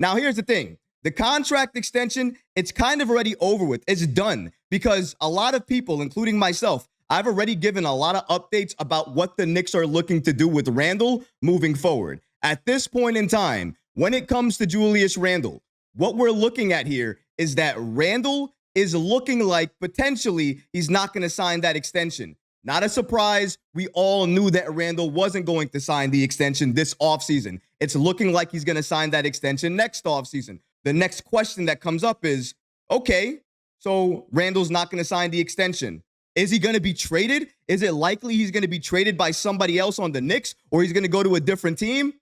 Now, here's the thing. The contract extension, it's kind of already over with. It's done because a lot of people, including myself, I've already given a lot of updates about what the Knicks are looking to do with Randle moving forward. At this point in time, when it comes to Julius Randle, what we're looking at here is that Randle is looking like potentially he's not going to sign that extension. Not a surprise. We all knew that Randle wasn't going to sign the extension this offseason. It's looking like he's going to sign that extension next offseason. The next question that comes up is, okay, so Randle's not going to sign the extension. Is he going to be traded? Is it likely he's going to be traded by somebody else on the Knicks, or he's going to go to a different team?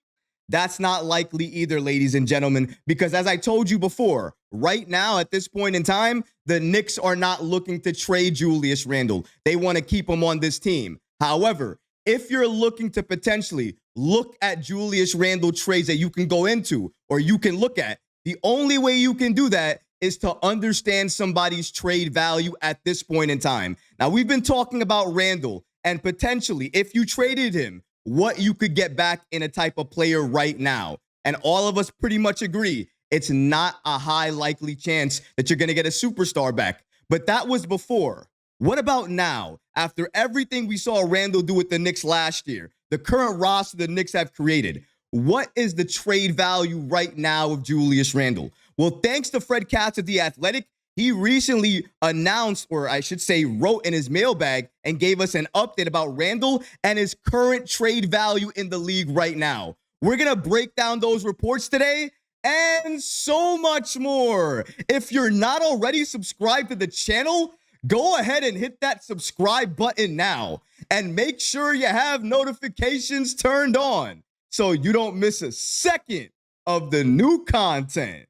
That's not likely either, ladies and gentlemen, because as I told you before, right now at this point in time, the Knicks are not looking to trade Julius Randle. They want to keep him on this team. However, if you're looking to potentially look at Julius Randle trades that you can go into or you can look at, the only way you can do that is to understand somebody's trade value at this point in time. Now, we've been talking about Randle and potentially if you traded him, what you could get back in a type of player right now. And all of us pretty much agree it's not a high likely chance that you're going to get a superstar back. But that was before. What about now? After everything we saw Randle do with the Knicks last year, the current roster the Knicks have created, what is the trade value right now of Julius Randle? Well, thanks to Fred Katz of The Athletic, he recently announced, or I should say wrote in his mailbag and gave us an update about Randle and his current trade value in the league right now. We're going to break down those reports today and so much more. If you're not already subscribed to the channel, go ahead and hit that subscribe button now and make sure you have notifications turned on so you don't miss a second of the new content.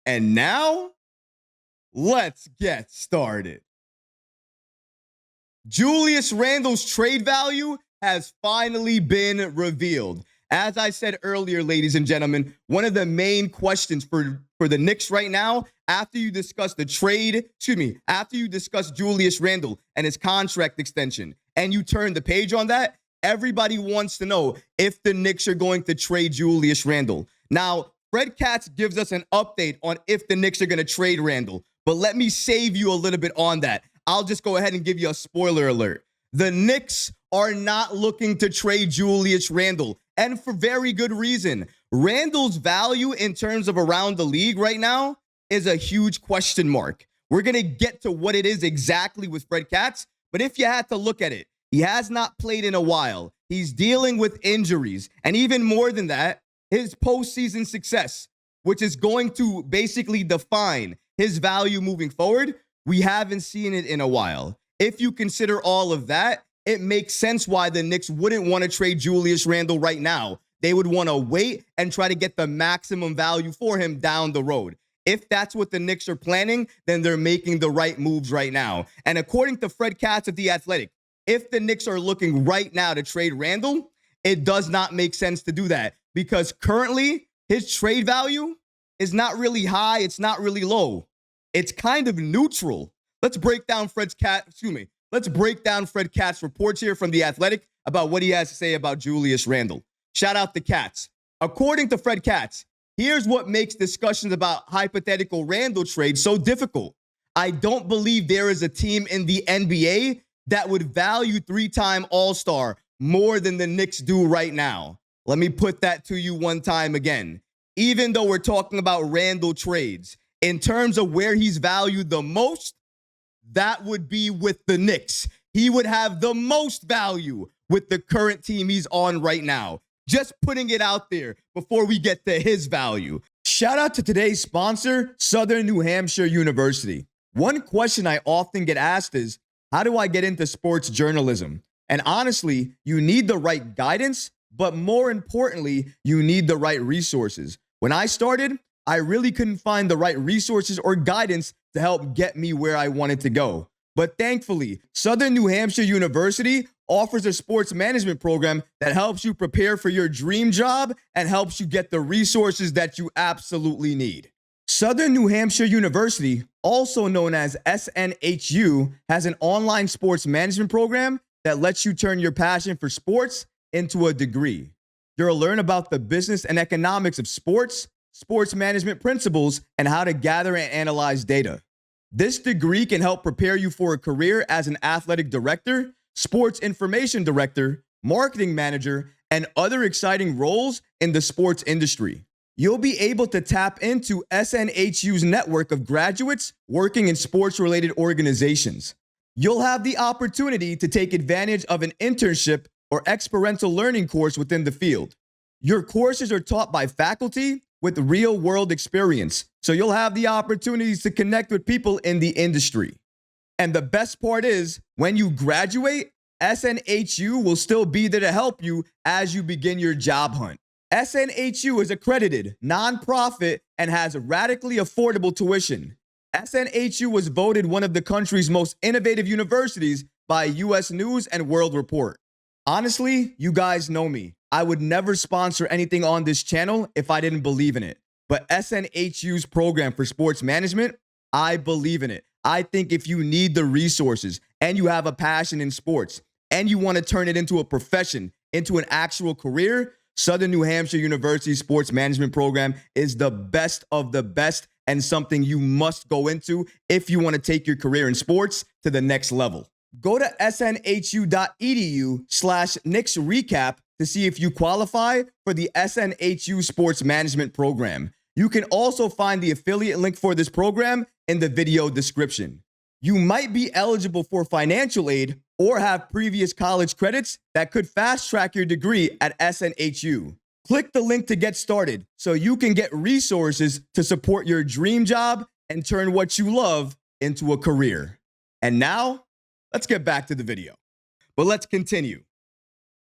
And now, let's get started. Julius Randle's trade value has finally been revealed. As I said earlier, ladies and gentlemen, one of the main questions for the Knicks right now, after you discuss after you discuss Julius Randle and his contract extension, and you turn the page on that, everybody wants to know if the Knicks are going to trade Julius Randle. Now, Fred Katz gives us an update on if the Knicks are going to trade Randle. But let me save you a little bit on that. I'll just go ahead and give you a spoiler alert. The Knicks are not looking to trade Julius Randle, and for very good reason. Randle's value in terms of around the league right now is a huge question mark. We're going to get to what it is exactly with Fred Katz, but if you had to look at it, he has not played in a while. He's dealing with injuries, and even more than that, his postseason success, which is going to basically define his value moving forward, we haven't seen it in a while. If you consider all of that, it makes sense why the Knicks wouldn't want to trade Julius Randle right now. They would want to wait and try to get the maximum value for him down the road. If that's what the Knicks are planning, then they're making the right moves right now. And according to Fred Katz of The Athletic, if the Knicks are looking right now to trade Randle, it does not make sense to do that because currently his trade value is not really high. It's not really low. It's kind of neutral. Let's break down Fred Katz's reports here from The Athletic about what he has to say about Julius Randle. Shout out to Katz. According to Fred Katz, here's what makes discussions about hypothetical Randle trades so difficult. I don't believe there is a team in the NBA that would value three-time All-Star more than the Knicks do right now. Let me put that to you one time again. Even though we're talking about Randle trades, in terms of where he's valued the most, that would be with the Knicks. He would have the most value with the current team he's on right now. Just putting it out there before we get to his value. Shout out to today's sponsor, Southern New Hampshire University. One question I often get asked is, how do I get into sports journalism? And honestly, you need the right guidance, but more importantly, you need the right resources. When I started, I really couldn't find the right resources or guidance to help get me where I wanted to go. But thankfully, Southern New Hampshire University offers a sports management program that helps you prepare for your dream job and helps you get the resources that you absolutely need. Southern New Hampshire University, also known as SNHU, has an online sports management program that lets you turn your passion for sports into a degree. You'll learn about the business and economics of sports, sports management principles, and how to gather and analyze data. This degree can help prepare you for a career as an athletic director, sports information director, marketing manager, and other exciting roles in the sports industry. You'll be able to tap into SNHU's network of graduates working in sports-related organizations. You'll have the opportunity to take advantage of an internship or experiential learning course within the field. Your courses are taught by faculty with real-world experience, so you'll have the opportunities to connect with people in the industry. And the best part is, when you graduate, SNHU will still be there to help you as you begin your job hunt. SNHU is accredited, nonprofit, and has radically affordable tuition. SNHU was voted one of the country's most innovative universities by US News and World Report. Honestly, you guys know me. I would never sponsor anything on this channel if I didn't believe in it. But SNHU's program for sports management, I believe in it. I think if you need the resources and you have a passion in sports and you want to turn it into a profession, into an actual career, Southern New Hampshire University Sports Management Program is the best of the best and something you must go into if you want to take your career in sports to the next level. Go to snhu.edu/KnicksRecap to see if you qualify for the SNHU Sports Management Program. You can also find the affiliate link for this program in the video description. You might be eligible for financial aid or have previous college credits that could fast-track your degree at SNHU. Click the link to get started so you can get resources to support your dream job and turn what you love into a career. And now, let's get back to the video. But let's continue.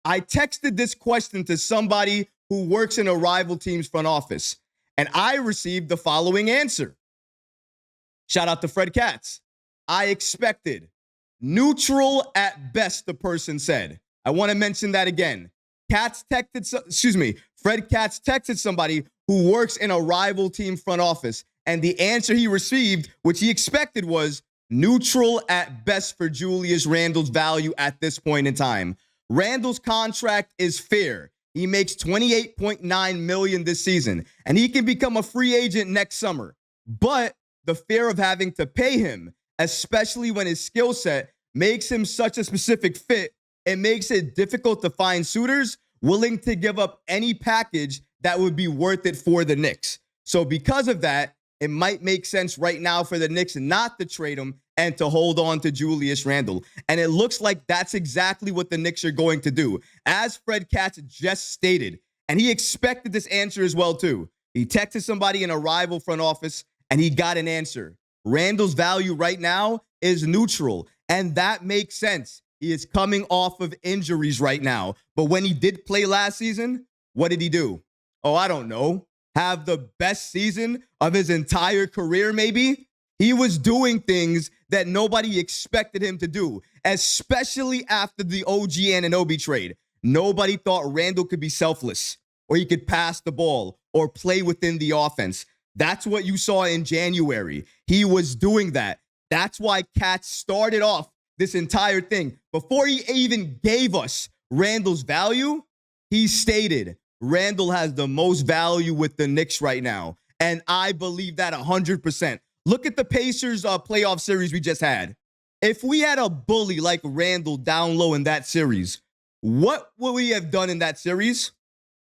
I texted this question to somebody who works in a rival team's front office, and I received the following answer. Shout out to Fred Katz. I expected. Neutral at best, the person said. I want to mention that again. Fred Katz texted somebody who works in a rival team front office, and the answer he received, which he expected, was neutral at best for Julius Randle's value at this point in time. Randle's contract is fair. He makes $28.9 million this season, and he can become a free agent next summer. But the fear of having to pay him, especially when his skill set makes him such a specific fit, it makes it difficult to find suitors willing to give up any package that would be worth it for the Knicks. So because of that, it might make sense right now for the Knicks not to trade him and to hold on to Julius Randle. And it looks like that's exactly what the Knicks are going to do, as Fred Katz just stated. And he expected this answer as well, too. He texted somebody in a rival front office, and he got an answer. Randle's value right now is neutral, and that makes sense. He is coming off of injuries right now. But when he did play last season, what did he do? Oh, I don't know. Have the best season of his entire career, maybe? He was doing things that nobody expected him to do, especially after the OG Anunoby trade. Nobody thought Randle could be selfless, or he could pass the ball, or play within the offense. That's what you saw in January. He was doing that. That's why Katz started off this entire thing. Before he even gave us Randle's value, he stated, Randle has the most value with the Knicks right now. And I believe that 100%. Look at the Pacers playoff series we just had. If we had a bully like Randle down low in that series, what would we have done in that series?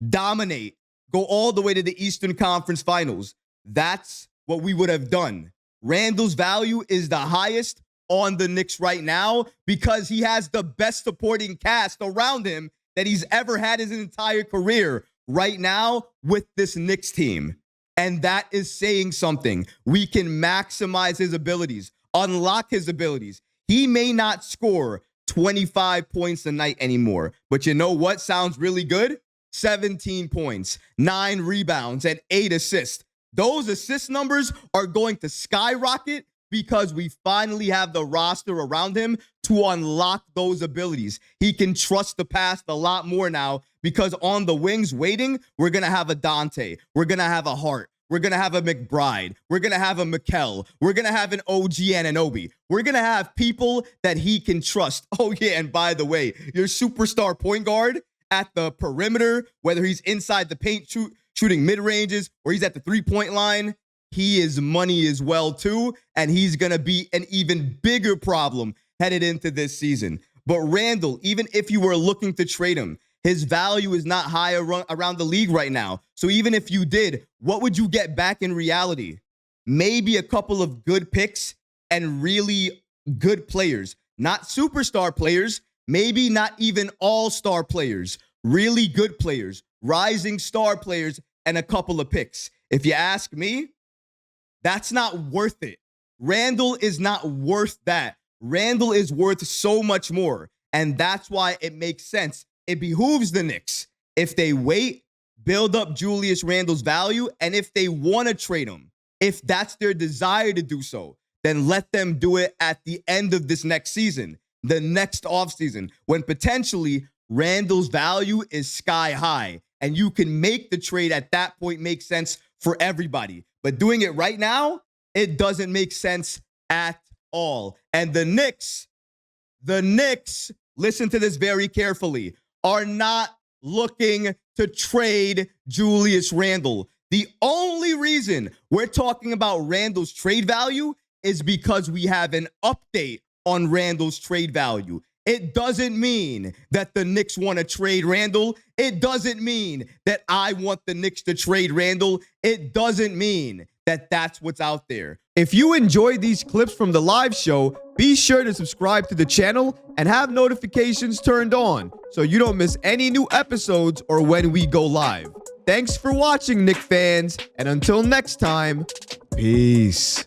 Dominate. Go all the way to the Eastern Conference Finals. That's what we would have done. Randle's value is the highest on the Knicks right now because he has the best supporting cast around him that he's ever had his entire career right now with this Knicks team. And that is saying something. We can maximize his abilities, unlock his abilities. He may not score 25 points a night anymore, but you know what sounds really good? 17 points, 9 rebounds, and 8 assists. Those assist numbers are going to skyrocket because we finally have the roster around him to unlock those abilities. He can trust the pass a lot more now because on the wings waiting, we're going to have a Dante. We're going to have a Hart. We're going to have a McBride. We're going to have a Mikal. We're going to have an OG Anunoby. We're going to have people that he can trust. Oh, yeah, and by the way, your superstar point guard at the perimeter, whether he's inside the paint shooting mid-ranges, or he's at the three-point line, he is money as well too, and he's going to be an even bigger problem headed into this season. But Randle, even if you were looking to trade him, his value is not high around the league right now. So even if you did, what would you get back in reality? Maybe a couple of good picks and really good players. Not superstar players, maybe not even all-star players. Really good players, rising star players, and a couple of picks. If you ask me, that's not worth it. Randle is not worth that. Randle is worth so much more, and that's why it makes sense. It behooves the Knicks, if they wait, build up Julius Randle's value, and if they want to trade him, if that's their desire to do so, then let them do it at the end of this next season, the next offseason, when potentially Randle's value is sky high, and you can make the trade at that point make sense for everybody. But doing it right now, it doesn't make sense at all. And the Knicks, listen to this very carefully, are not looking to trade Julius Randle. The only reason we're talking about Randle's trade value is because we have an update on Randle's trade value. It doesn't mean that the Knicks want to trade Randle. It doesn't mean that I want the Knicks to trade Randle. It doesn't mean that that's what's out there. If you enjoyed these clips from the live show, be sure to subscribe to the channel and have notifications turned on so you don't miss any new episodes or when we go live. Thanks for watching, Knicks fans, and until next time, peace.